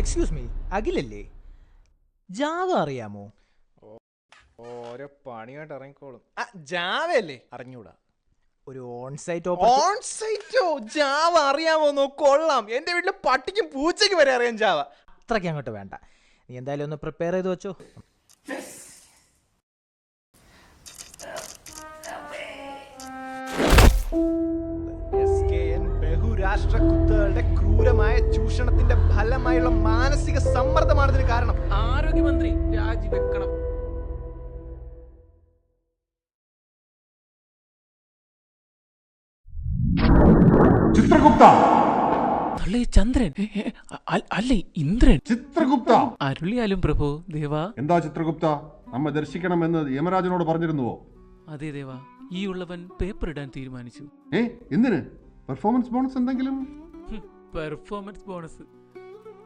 Excuse me, അഖിലല്ലേ? Java അറിയാമോ? ഓരോ പണിയായിട്ട് ഇറങ്ങിക്കോളും. ജാവയല്ലേ? അറിഞ്ഞൂടാ. ഒരു ഓൺസൈറ്റ് ഓൺസൈറ്റോ? ജാവ അറിയാമോന്നോ? കൊള്ളാം. എന്റെ വീട്ടില് പട്ടിക്കും പൂച്ചയ്ക്ക് വരെ അറിയാം ജാവ. അത്രയ്ക്ക് അങ്ങോട്ട് വേണ്ട. നീ എന്തായാലും ഒന്ന് പ്രിപ്പയർ ചെയ്ത് വെച്ചോ. ബഹുരാഷ്ട്ര കുത്തകളുടെ ക്രൂരമായ ചൂഷണത്തിന്റെ ഫലമായുള്ള മാനസിക സമ്മർദ്ദമാണ് ഇതിന് കാരണം. ആരോഗ്യമന്ത്രി രാജിവെക്കണം. ചിത്രഗുപ്ത തള്ളേ ചന്ദ്രൻ അല്ലേ ഇന്ദ്രൻ. ചിത്രഗുപ്ത അരുളിയാലും പ്രഭു ദേവാ. എന്താ ചിത്രഗുപ്ത, നമ്മെ ദർശിക്കണമെന്ന് യമരാജനോട് പറഞ്ഞിരുന്നുവോ? അതെ ദേവാ, ഈ ഉള്ളവൻ പേപ്പർ ഇടാൻ തീരുമാനിച്ചു. എന്തിന്? പെർഫോമൻസ് ബോണസ് എന്തെങ്കിലും? Performance bonus?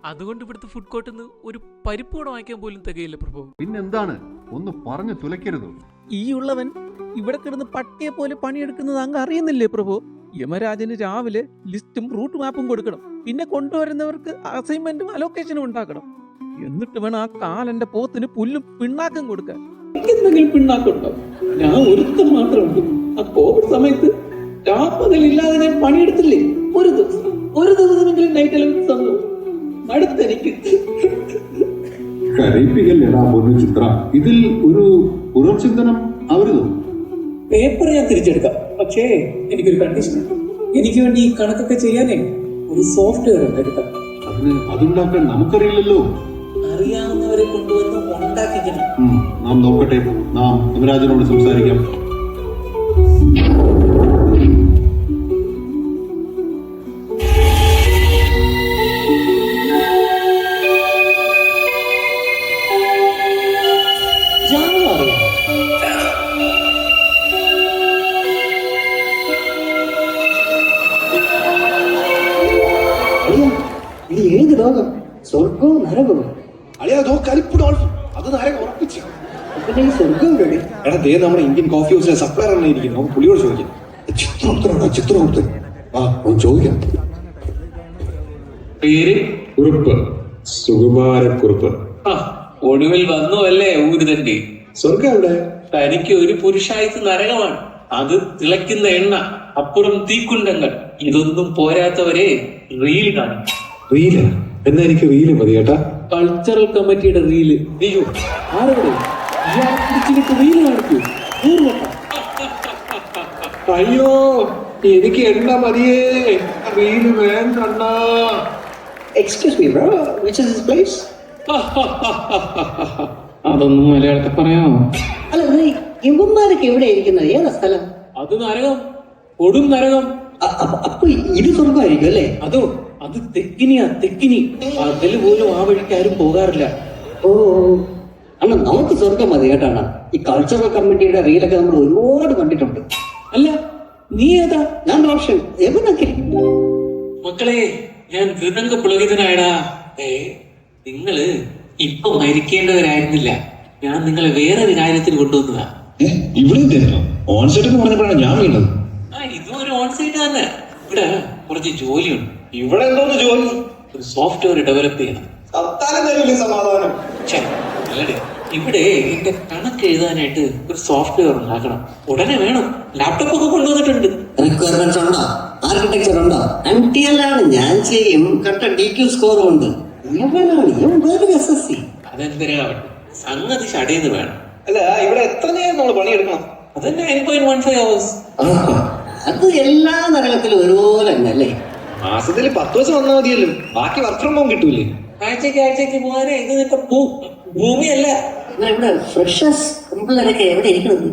അതുകൊണ്ട് ഇവിടുത്തെ ഫുഡ് കോർട്ടിൽ നിന്ന് ഒരു പരിപ്പോടെ വാങ്ങിക്കാൻ പോലും തികയില്ല പ്രഭു. പിന്നെന്താണ്? ഒന്ന് പറഞ്ഞു തുലയ്ക്കരുത്. ഈ ഉള്ളവൻ ഇവിടെ കിടന്ന് പട്ടിയെ പോലെ പണിയെടുക്കുന്നത് അങ്ങ് അറിയുന്നില്ലേ പ്രഭു? യമരാജന് രാവിലെ ലിസ്റ്റും റൂട്ട് മാപ്പും കൊടുക്കണം. പിന്നെ കൊണ്ടുവരുന്നവർക്ക് അസൈൻമെന്റും അലോക്കേഷനും ഉണ്ടാക്കണം. എന്നിട്ട് വേണം ആ കാലന്റെ പോത്തിന് പുല്ലും പിണ്ണാക്കും കൊടുക്കാൻ. എന്തെങ്കിലും പിണ്ണാക്കുണ്ടോ? ഞാൻ ഒരുത്തം മാത്രമുണ്ട്. ആ കോവിഡ് സമയത്ത് രാപ്പകലില്ലാതെ ഞാൻ പണിയെടുത്തില്ലേ? ഒരു ദിവസമെങ്കിലും നൈറ്റ് അലവൻസ് തന്നു. അടുത്തെനിക്ക് കരയിപ്പിക്കല്ലേടാ പൊന്നു ചിത്ര. ഇതിൽ ഒരു പുനർചിന്തനം അവരുതോ? പേപ്പർ ഞാൻ തിരിച്ചെടുക്കാം, പക്ഷേ എനിക്കൊരു കണ്ടീഷൻ ഉണ്ട്. എനിക്ക് വേണ്ടി ഈ കണക്കൊക്കെ ചെയ്യാനേ ഒരു സോഫ്റ്റ്വെയർ ഉണ്ടാക്കാം. അതുണ്ടാക്കാൻ നമുക്കറിയില്ലല്ലോ. അറിയാവുന്നവരെ കൊണ്ടുവന്ന് ഉണ്ടാക്കിക്കണം. നാം നോക്കട്ടെ, നാം യമരാജനോട് സംസാരിക്കാം. ഏത് ലോകം? സ്വർഗവും നരകവും? അത് നരകം ഉറപ്പിച്ചു. പിന്നെ ഈ സ്വർഗം കേടി. എടാ ദേ നമ്മുടെ ഇന്ത്യൻ കോഫി ഹൗസിലെ സപ്ലയർ ആണ് ഇരിക്കുന്നത്. നമുക്ക് പുള്ളിയോട് ചോദിക്കാം. ചിത്രഗുപ്തൻ ചോദിക്കാം. പേര് കുറുപ്പ്, സുകുമാരക്കുറുപ്പ്. ഒടുവിൽ വന്നു അല്ലേ ഊരുതണ്ടി? സ്വർഗം എവിടെ? തനിക്ക് ഒരു പുരുഷായുസ് നരകമാണ്. അത് തിളയ്ക്കുന്ന എണ്ണ, അപ്പുറം തീക്കുണ്ടങ്ങൾ. ഇതൊന്നും പോരാത്തവരെ റീൽ കാണും. റീല? എന്നാ എനിക്ക് റീല് മതി കേട്ടാ. കൾച്ചറൽ കമ്മിറ്റിയുടെ റീല്. അയ്യോ ആരോടെ റീല് കാണിക്കൂ. അയ്യോ എനിക്ക് എണ്ണ മതിയേ, റീല് വേണ്ട. Excuse me bro, which is this place? അതൊന്നും മലയാളത്തിൽ പറയാമോ? അല്ല, ഇവന്മാരൊക്കെ എവിടെ ഇരിക്കുന്നത്? ഏതാ സ്ഥലം? അത് നരകം, കൊടും നരകം. അപ്പൊ ഇത് സ്വർഗമായിരിക്കും അല്ലേ? അത് തെക്കിനിയാ, തെക്കിനി. അതിൽ പോലും ആ വഴിക്കാരും പോകാറില്ല. ഓ അല്ല, നമുക്ക് സ്വർഗം മതി കേട്ടാണ്. ഈ കൾച്ചറൽ കമ്മിറ്റിയുടെ റീലൊക്കെ നമ്മൾ ഒരുപാട് കണ്ടിട്ടുണ്ട്. അല്ല നീ ഏതാ? ഞാൻ റോഷൻ. എവനൊക്കെ മക്കളെ, ഞാൻ ഹൃദംഗ പുളകിതനായടാ. നിങ്ങള് ഇപ്പൊ മരിക്കേണ്ടവരായിരുന്നില്ല. ഞാൻ നിങ്ങളെ വേറൊരു കാര്യത്തിന് കൊണ്ടുവന്നതാ. ഇവിടെ ഓൺസൈറ്റ് എന്ന് പറഞ്ഞപ്പോഴാണ് ഞാൻ വീണത്. ഇതും ഒരു ഓൺസൈറ്റ് തന്നെ. ഇവിടെ കുറച്ച് ജോലിയുണ്ട്. ഇവിടെ എന്തോന്ന് ജോലി? ഒരു സോഫ്റ്റ്വെയർ ഡെവലപ്പ് ചെയ്യണം. സമാധാനം. അല്ലടേ, ഇവിടെ എന്റെ കണക്ക് എഴുതാനായിട്ട് ഒരു സോഫ്റ്റ്വെയർ ഉണ്ടാക്കണം. ഉടനെ വേണം. ലാപ്ടോപ്പ് ഒക്കെ കൊണ്ടുവന്നിട്ടുണ്ട്. റിക്വയർമെന്റ്സ് ഉണ്ടോ? ആർക്കിടെക്ചർ ഉണ്ടോ? MTL ആണ്, ഞാൻ ചെയ്യും. കട്ട DQ സ്കോറും ഉണ്ട്. അതെന്തിനാവട്ടെ, സംഗതി ചടയെന്ന് വേണം. അല്ല, ഇവിടെ എത്ര നേരം നമ്മൾ പണിയെടുക്കണം? അതന്നെ 9.15 hours. അത് എല്ലാ നരകത്തിലും ഒരുപോലെ തന്നെ അല്ലേ? മാസത്തിൽ 10 ദിവസം വന്നാൽ മതിയല്ലോ. ബാക്കി വർക്ക് ഫ്രം ഹോം കിട്ടൂലേ? ആഴ്ചക്ക് പോകാനേ. ഇത് നിന്റെ ഭൂമിയല്ല. ഇവിടെ ഫ്രഷേഴ്സ് പിള്ളേരൊക്കെ എവിടെ ഇരിക്കുന്നത്?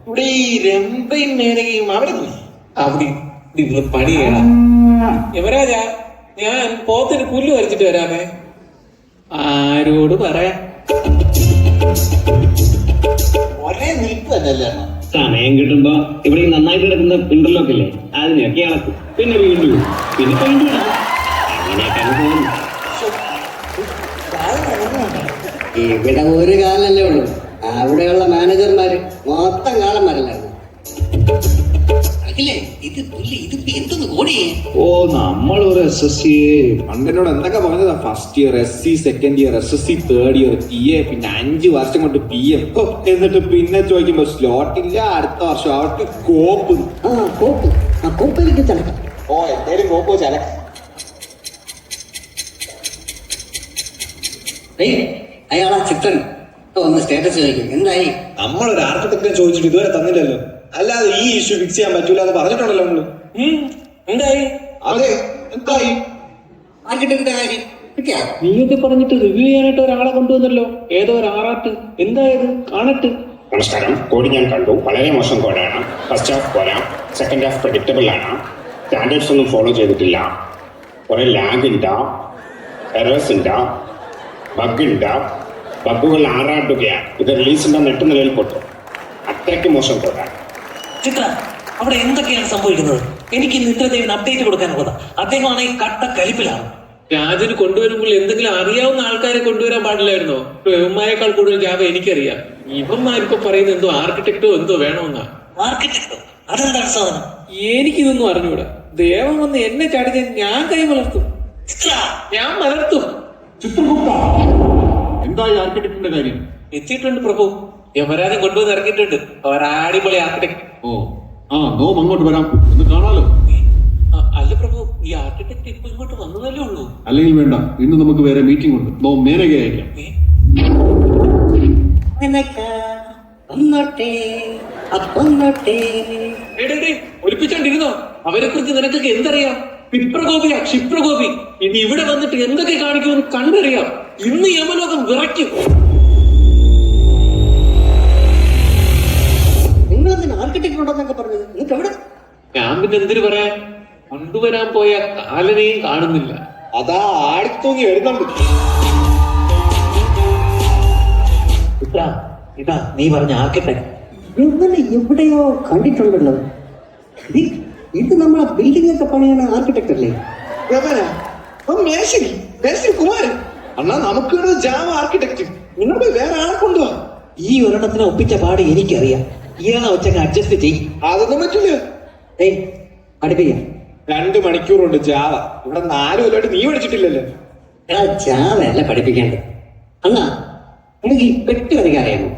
ഇവിടെ ഈ രമ്പയും മേനകയും അവിടെ നിന്ന് പണി ചെയ്യണം. യമരാജ, ഞാൻ പോത്തിന് പുല്ല് വരച്ചിട്ട് വരാമേ. ആരോട് പറയാം? ഒരേ നിൽപ്പ് തന്നെയല്ലേ? സമയം കിട്ടുമ്പോ ഇവിടെ നന്നായിട്ട് കിടക്കുന്ന ഇന്റർലോക്ക് ഇല്ലേ, അതിനൊക്കെ ഇളക്കും. പിന്നെ വീണ്ടും പിന്നെ പെയിന്റ് ചെയ്യണം. അങ്ങനെയൊക്കെ പോകുന്നു. ഇവിടെ ഒരു കാലല്ലേ ഉള്ളൂ. അവിടെയുള്ള മാനേജർമാര് മൊത്തം കാലന്മാരല്ലായിരുന്നു. അഖിലേ, ഇതിപ്പോ എന്തൊന്ന് ഓടി? ഓ നമ്മൾ ഒരു SSC പണ്ടെന്നോട് എന്തൊക്കെ പറഞ്ഞതാ? First year SC, second year SSC, third year TA, പിന്നെ 5 വർഷം കൊണ്ട് PM. എന്നിട്ട് പിന്നെ ചോദിക്കുമ്പോ സ്ലോട്ട് ഇല്ല, അടുത്ത വർഷം അവർക്ക് കോപ്പ്. കോപ്പിലേക്ക് ചലക്കാം. ഓ എന്തേലും കോപ്പോ ചല. അയാളാ ചിത്രൻ ഒന്ന് സ്റ്റാറ്റസ് ചോദിക്കും. എന്തായി? നമ്മളൊരു ആർക്കിടെക്റ്റിനെ ചോദിച്ചിട്ട് ഇതുവരെ തന്നില്ലല്ലോ. അല്ലാതെ ഈ ഇഷ്യൂ ഫിക്സ് ചെയ്യാൻ പറ്റൂല എന്ന് പറഞ്ഞിട്ടുണ്ടല്ലോ നമ്മള്. എന്തായി? അതെ, എന്തായി? ആർക്കിടെക്റ്റിന്റെ കാര്യം കിട്ടിയാ? നീയൊക്കെ പറഞ്ഞിട്ട് റിവ്യൂ ചെയ്യാനായിട്ട് ഒരാളെ കൊണ്ടുവന്നല്ലോ, ഏതോ ഒരു ആറാട്ട്. എന്തായത്? കാണട്ട്. നമസ്കാരം. കോഡ് ഞാൻ കണ്ടു. വളരെ മോശം കോഡാണ്. ഫസ്റ്റ് ഹാഫ് പോരാ, സെക്കൻഡ് ഹാഫ് പ്രെഡിക്റ്റബിൾ ആണ്. സ്റ്റാൻഡേർഡ്സ് ഒന്നും ഫോളോ ചെയ്തിട്ടില്ല. കുറെ ലാഗ് ഉണ്ട്, എറേഴ്സ് ഉണ്ട്, ബഗ് ഉണ്ട്. ബഗ്ഗുകൾ ആറാടുകയാണ്. ഇത് റിലീസിന്റെ നെട്ട് നിലയിൽ പൊട്ടും. അത്രയ്ക്ക് മോശം കോഡാണ്. ചിത്ര, അവിടെ എന്തൊക്കെയാണ് സംഭവിക്കുന്നത്? എനിക്ക് നിദ്രദേവിന് അപ്ഡേറ്റ് കൊടുക്കാനുള്ളതാ. അദ്ദേഹമാണ് ഈ കട്ട കലിപ്പിലാണ്. രാജന് കൊണ്ടുവരുമ്പോൾ എന്തെങ്കിലും അറിയാവുന്ന ആൾക്കാരെ കൊണ്ടുവരാൻ പാടില്ലായിരുന്നോ? ഇവന്മാരെക്കാൾ കൂടുതൽ ജാവ എനിക്കറിയാം. ഇവന്മാരിപ്പോ പറയുന്നത് എന്തോ ആർക്കിടെക്റ്റോ എന്തോ വേണമെന്നാ. ആർക്കിടെക്റ്റോ? അതെന്താണ് സാധനം? എനിക്കിതൊന്നും അറിഞ്ഞൂടാ. ദേവൻ വന്ന് എന്നെ ചാടിക്കാൻ ഞാൻ കൈ മലർത്തും. ഞാൻ മലർത്തും. ചിത്രഗുപ്ത, എന്തായി ആർക്കിടെക്റ്റിന്റെ കാര്യം? എത്തിയിട്ടുണ്ട് പ്രഭു. യമരാജൻ കൊണ്ടുവന്ന് ഇറക്കിയിട്ടുണ്ട്. ഒരടിപൊളി ആർക്കിടെക്ട്. ഓ നോം അങ്ങോട്ട് വരാം, എന്ന് കാണാലോ. അല്ല പ്രഭു, ഈ ആർക്കിടെക്ട് ഇപ്പൊ ഇങ്ങോട്ട് വന്നതല്ലേ ഉള്ളൂ. അല്ലെങ്കിൽ വേണ്ട, ഇന്ന് നമുക്ക് വേറെ മീറ്റിംഗ് ഉണ്ട്. നോം മേനകെ അയക്കാം. ഒലിപ്പിച്ചോണ്ടിരുന്നോ? അവരെ കുറിച്ച് നിനക്കൊക്കെ എന്തറിയാം? വിപ്രകോപിയാ, ക്ഷിപ്രകോപി. ഇനി ഇവിടെ വന്നിട്ട് എന്തൊക്കെ കാണിക്കുമെന്ന് കണ്ടറിയാം. ഇന്ന് യമലോകം വിറയ്ക്കും. നിങ്ങളെന്തിനാ ആർക്കിടെക്ട് ഉണ്ടെന്നൊക്കെ പറഞ്ഞത്? നിങ്ങൾക്ക് എവിടെ? ഞാൻ പിന്നെ എന്തിനു പറയാൻ? കൊണ്ടുവരാൻ പോയ കാലനെയും കാണുന്നില്ല. അതാ ആടിത്തൂങ്ങി വരുന്നുണ്ട്. ഇതാ നീ പറഞ്ഞ ആർക്കിടെക്ട്. ഇന്നലെ എവിടെയോ കണ്ടിട്ടുണ്ടല്ലോ. ഇത് നമ്മളെ ബിൽഡിംഗ് ഒക്കെ പണിയാണ് ആർക്കിടെക്ട് അല്ലേ? കുമാരൻ അണ്ണാ, നമുക്ക് ജാവ ആർക്കിടെക്ട്. നിങ്ങൾ വേറെ ആളെ കൊണ്ടുപോവാ. ഈ ഒരെണ്ണത്തിനെ ഒപ്പിച്ച പാട് എനിക്കറിയാം. ഇയാളെ വെച്ചൊക്കെ അഡ്ജസ്റ്റ് ചെയ്യും. അതൊന്നും പറ്റില്ല. പഠിപ്പിക്കാം. 2 മണിക്കൂറുണ്ട് ജാവ. ഇവിടെ 4 കൊല്ലമായിട്ട് നീ പഠിച്ചിട്ടില്ലല്ലോ. ജാവ അല്ല പഠിപ്പിക്കേണ്ടത്. അണ്ണാ, എനിക്ക് ഈ പെട്ടി വരയ്ക്കാൻ അറിയാമോ?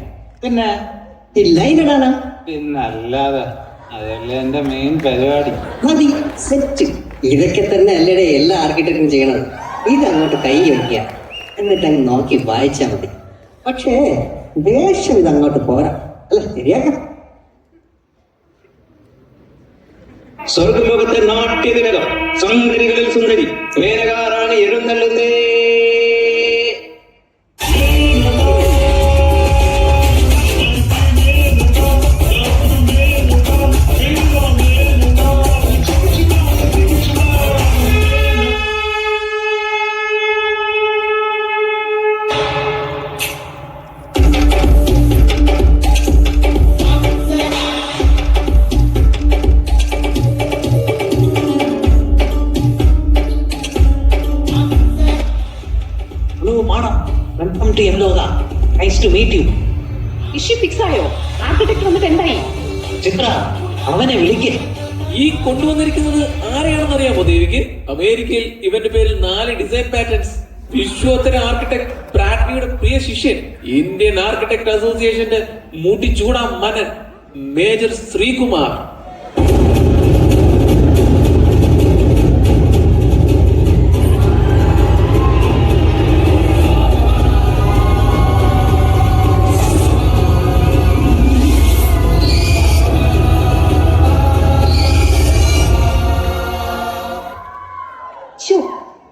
പിന്നെ ഈ ലൈൻ ഇടാനാ? പിന്നല്ലാതെ അതല്ലേ എന്റെ മെയിൻ പരിപാടി. മതി, സെറ്റ്. ഇതൊക്കെ തന്നെ അല്ലടെ എല്ലാ ആർക്കിടെക്റ്റും ചെയ്യണത്. ഇത് അങ്ങോട്ട് കൈ വയ്ക്കുക, എന്നിട്ട് അങ്ങ് നോക്കി വായിച്ചാൽ മതി. പക്ഷേ ദേഷ്യം ഇത് അങ്ങോട്ട് പോരാ. അല്ല, ശരിയാക്കാം. സ്വർഗലോകത്തെ നാട്യതിലകം സുന്ദരികളിൽ സുന്ദരി മേനകാറാണ് എഴുന്നള്ളുന്നേ. Welcome to Yamaloka. Nice to meet you. Issue fix ആയോ? ആർക്കിടെക്ട് വന്നിട്ട് എന്തായി? ചിത്ര, അവനെ വിളിക്ക്. ഈ കൊണ്ടുവന്നിരിക്കുന്നത് ആരെയാണെന്ന് അറിയാമോ ദേവിക്ക്? അമേരിക്കയിൽ ഇവന്റെ പേരിൽ 4 ഡിസൈൻ പാറ്റേൺസ്. വിശ്വോത്തര ആർക്കിടെക്ട് ബ്രാഡ്ലിയുടെ പ്രിയ ശിഷ്യൻ, ഇന്ത്യൻ ആർക്കിടെക്ട് അസോസിയേഷന്റെ മുടി ചൂടാ മനൻ മേജർ ശ്രീകുമാർ.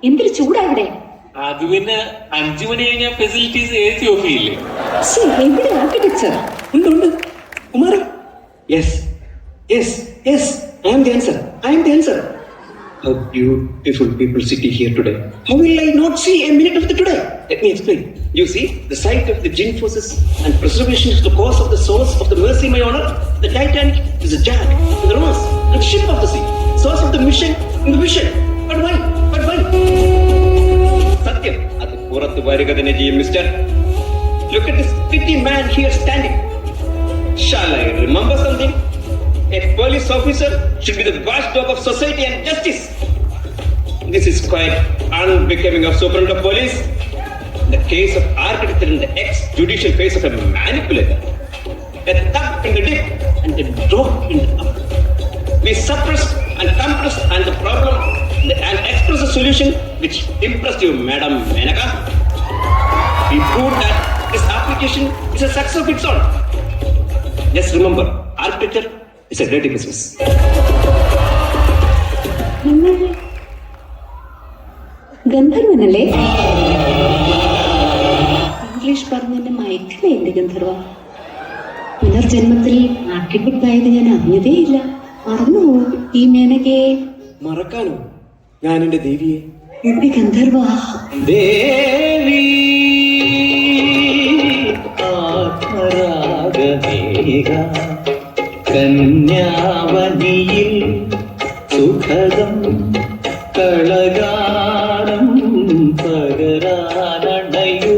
എന്തൊരു ചൂടാവിടെ. അത് പിന്നെ 5 മണി കഴിഞ്ഞാൽ ഫെസിലിറ്റീസ് AC ഓഫ് ചെയ്യില്ലേ? എവിടെ ആർക്കിടെക്ചർ? ഉണ്ട്. Kumara, yes yes yes, I am the answer. I am the answer. How beautiful people sitting here today. How will I not see a minute of the today? Let me explain. You see, the sight of the Jin forces and preservation is the cause of the source of the mercy, my honor. The Titanic is a jack in the rowers and ship of the sea. Source of the mission in the vision. But why? But why? Satyam, അത് പുറത്ത് വരിക തന്നെ ചെയ്യും mister. Look at this pretty man here standing. Shall I remember something? A police officer should be the watchdog of society and justice. This is quite unbecoming of superintendent of police. The case of architect in the ex-judicial face of a manipulator, a thump in the dip and a drop in the up. We suppress and compress and the problem and express a solution which impressed you, Madam Menaka. We proved that this application is a success of its own. Just remember, architecture is a dirty business. ഗന്ധർവനല്ലേ? English പറഞ്ഞെന്റെ മയക്കിലെ എന്റെ ഗന്ധർവ. പുനർജന്മത്തിൽ architect ആയത് ഞാൻ അറിഞ്ഞതേയില്ല. മറന്നു ഈ മേനകയെ. മറക്കാനോ ഞാൻ എന്റെ ദേവിയെ? എന്റെ ഗന്ധർവ. ദേവി ആത്മരാഗമേഘ കന്യാവനിയിൽ സുഖദം കളഗാനം പകരാനണയു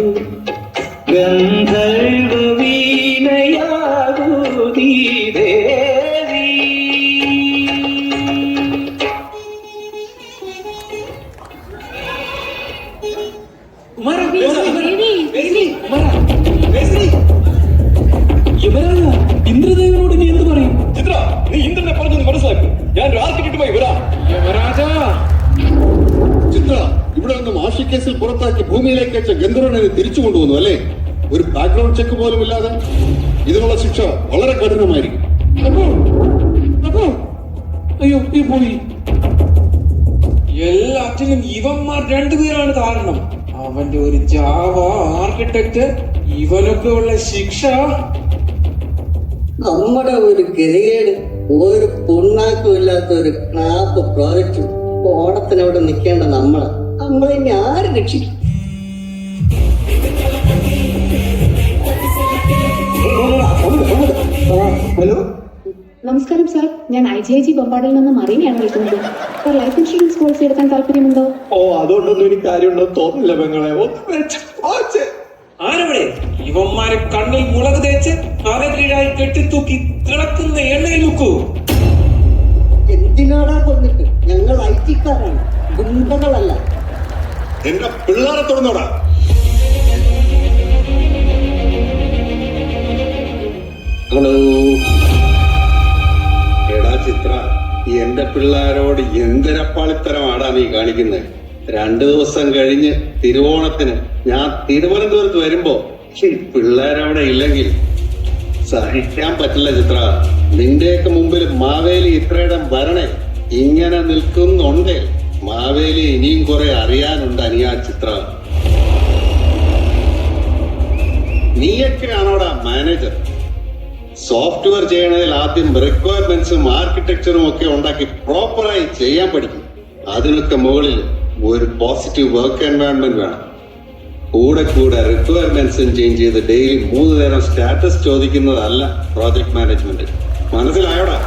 ഗന്ധർവ വീണയാകൂ നീ ദേവി. ഇന്ദ്രദേവനോട് നീ എന്ത് പറയും? ചിത്ര, നീ ഇന്ദ്രനെ പറഞ്ഞൊന്ന് മനസ്സിലാക്കും. ഞാൻ ഒരു ആർക്കിടെക്റ്റുമായി വരാം. യമരാജാ, ചിത്ര, ഇവിടെ നിന്നും ആഷി കേസിൽ പുറത്താക്കി ഭൂമിയിലേക്ക് അയച്ച ഗന്ധർവനെ തിരിച്ചു കൊണ്ടുവന്നു അല്ലേ? ഒരു ബാക്ക്ഗ്രൗണ്ട് ചെക്ക് പോലും ഇല്ലാതെ. ഇതിനുള്ള ശിക്ഷ വളരെ കഠിനമായിരിക്കും. അയ്യോ, നീ പോയി. എല്ലാറ്റിനും ഇവന്മാർ രണ്ടുപേരാണ് കാരണം. അവന്റെ ഒരു ജാവ ആർക്കിടെക്ട്, ഇവനൊക്കെ ഉള്ള ശിക്ഷ. നമ്മുടെ ഒരു ഗതികേട്, ഒരു പുണ്ണാക്കും ഇല്ലാത്ത ഒരു ക്ലാപ്പ് പ്രോജക്റ്റും ഓണത്തിനവിടെ നിൽക്കേണ്ട നമ്മളെ ഇനി ആര് രക്ഷിക്കും? ഹലോ, നമസ്കാരം സാർ, ഞാൻ IGIG ബൊമ്പാടിൽ നിന്ന് മറീനയാണ് വിളിക്കുന്നത്. സാർ ലൈഫ് ഇൻഷുറൻസ് പോളിസി എടുക്കാൻ താല്പര്യമുണ്ടോ? ഓ, അതുകൊണ്ടൊന്നും എനിക്ക് കാര്യമുണ്ടോ തോന്നില്ല പെങ്ങളെ. ആരവിടെ? ഇവന്മാരെ കണ്ണിൽ മുളക് തേച്ച് തലകീഴായി കെട്ടിത്തൂക്കി തിളക്കുന്ന എണ്ണയിൽ മുക്കൂ. എന്തിനാടാ കൊന്നിട്ട്? ഞങ്ങൾ IT-ക്കാരാണ്, ഗുണ്ടകളല്ല. എന്റെ പിള്ളേരെ തുറന്നോടാ. ഹലോ, എടാ ചിത്ര, എന്റെ പിള്ളേരോട് എന്തൊരപ്പാളിത്തരമാടാ നീ കാണിക്കുന്നത്? 2 ദിവസം കഴിഞ്ഞ് തിരുവോണത്തിന് ഞാൻ തിരുവനന്തപുരത്ത് വരുമ്പോ പിള്ളേരവിടെ ഇല്ലെങ്കിൽ സഹിക്കാൻ പറ്റില്ല ചിത്ര. നിന്റെയൊക്കെ മുമ്പിൽ മാവേലി ഇത്രയിടം വരണേ. ഇങ്ങനെ നിൽക്കുന്നുണ്ടേ മാവേലി ഇനിയും കുറെ അറിയാനുണ്ട് അനിയാ ചിത്ര. നീയൊക്കെയാണോടാ മാനേജർ? സോഫ്റ്റ്വെയർ ചെയ്യണതിൽ ആദ്യം റിക്വയർമെന്റ്സും ആർക്കിടെക്ചറും ഒക്കെ ഉണ്ടാക്കി പ്രോപ്പറായി ചെയ്യാൻ പഠിക്കും. അതിനൊക്കെ മുകളിൽ ഒരു പോസിറ്റീവ് വർക്ക് എൻവയോൺമെന്റ് വേണം. കൂടെ റിക്വയർമെന്റ്സും ചേഞ്ച് ചെയ്ത് ഡെയിലി 3 നേരം സ്റ്റാറ്റസ് ചോദിക്കുന്നതല്ല പ്രോജക്ട് മാനേജ്മെന്റ്. മനസ്സിലായോടാ?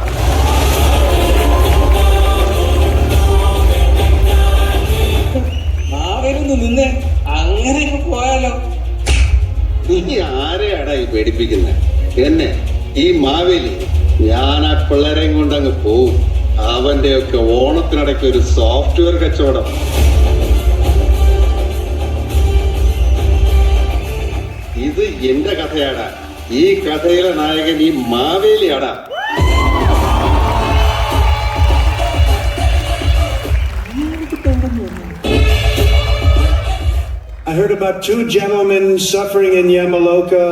നിന്നെ അങ്ങനെ പോയാലോ? നീ ആരെയാടാ ഈ പേടിപ്പിക്കുന്നത്? എന്നെ, ഈ മാവേലി? ഞാൻ ആ പിള്ളേരെയും കൊണ്ടങ്ങ് പോവും. അവന്റെ ഒക്കെ ഓണത്തിനിടയ്ക്ക് ഒരു സോഫ്റ്റ്വെയർ കച്ചവടം. ഇത് എന്റെ കഥയാടാ. ഈ കഥയിലെ നായകൻ ഈ മാവേലിയാടാ. I heard about 2 gentlemen suffering in Yamaloka.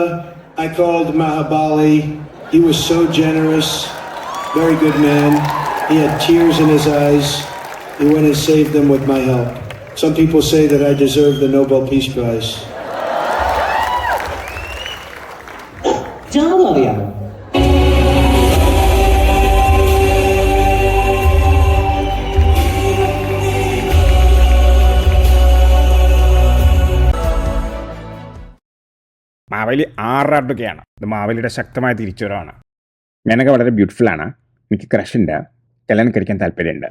I called Mahabali. He was so generous, very good man. He had tears in his eyes. He went and saved them with my help. Some people say that I deserve the Nobel Peace Prize. Java അറിയാമോ? മാവേലി 6 അടുക്കെയാണ്. ഇത് മാവേലിയുടെ ശക്തമായ തിരിച്ചുവരവാണ്. ഞാനൊക്കെ വളരെ beautiful ആണ്. എനിക്ക് crush ഉണ്ട്. കല്യാണം കഴിക്കാൻ താല്പര്യമുണ്ട്.